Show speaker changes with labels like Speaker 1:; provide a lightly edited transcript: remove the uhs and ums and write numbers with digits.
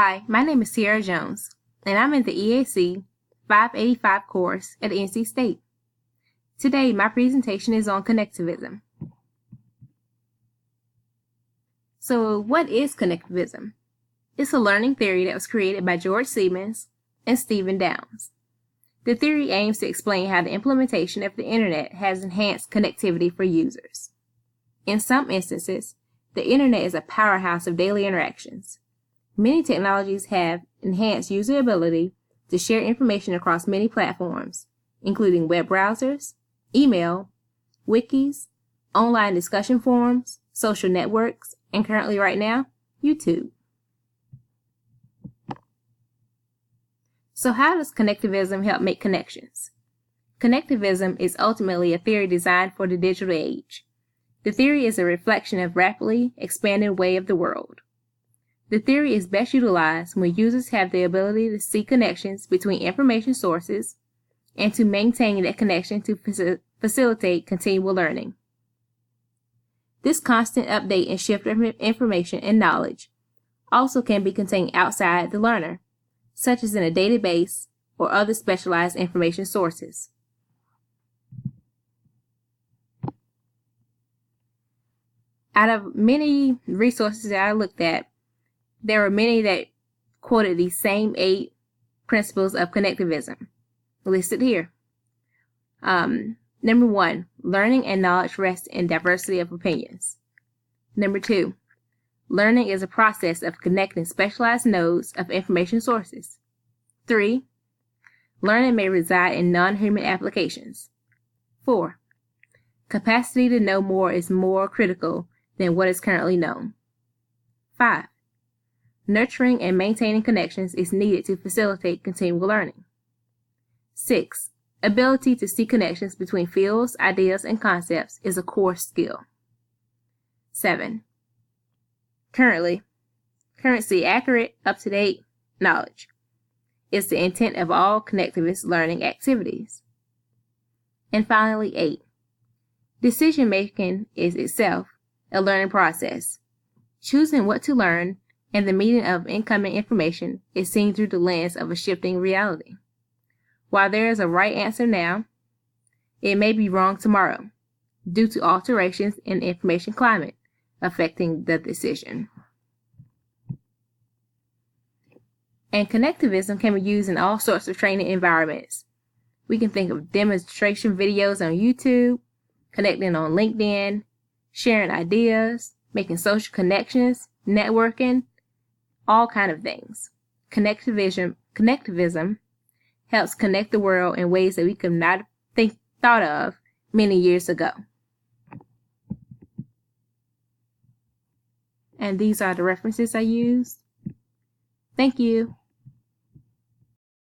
Speaker 1: Hi, my name is Sierra Jones, and I'm in the EAC 585 course at NC State. Today, my presentation is on connectivism. So, what is connectivism? It's a learning theory that was created by George Siemens and Stephen Downes. The theory aims to explain how the implementation of the Internet has enhanced connectivity for users. In some instances, the Internet is a powerhouse of daily interactions. Many technologies have enhanced user ability to share information across many platforms, including web browsers, email, wikis, online discussion forums, social networks, and currently right now, YouTube. So how does connectivism help make connections? Connectivism is ultimately a theory designed for the digital age. The theory is a reflection of rapidly expanding way of the world. The theory is best utilized when users have the ability to see connections between information sources and to maintain that connection to facilitate continual learning. This constant update and shift of information and knowledge also can be contained outside the learner, such as in a database or other specialized information sources. Out of many resources that I looked at, there were many that quoted these same 8 principles of connectivism listed here. Number 1, learning and knowledge rest in diversity of opinions. Number 2, learning is a process of connecting specialized nodes of information sources. 3, learning may reside in non-human applications. 4, capacity to know more is more critical than what is currently known. 5, nurturing and maintaining connections is needed to facilitate continual learning. 6, ability to see connections between fields, ideas, and concepts is a core skill. 7, currency, accurate, up-to-date knowledge is the intent of all connectivist learning activities. And finally, 8, decision-making is itself a learning process. Choosing what to learn and the meaning of incoming information is seen through the lens of a shifting reality. While there is a right answer now, it may be wrong tomorrow due to alterations in the information climate affecting the decision. And connectivism can be used in all sorts of training environments. We can think of demonstration videos on YouTube, connecting on LinkedIn, sharing ideas, making social connections, networking, all kind of things. Connectivism helps connect the world in ways that we could not have thought of many years ago. And these are the references I used. Thank you.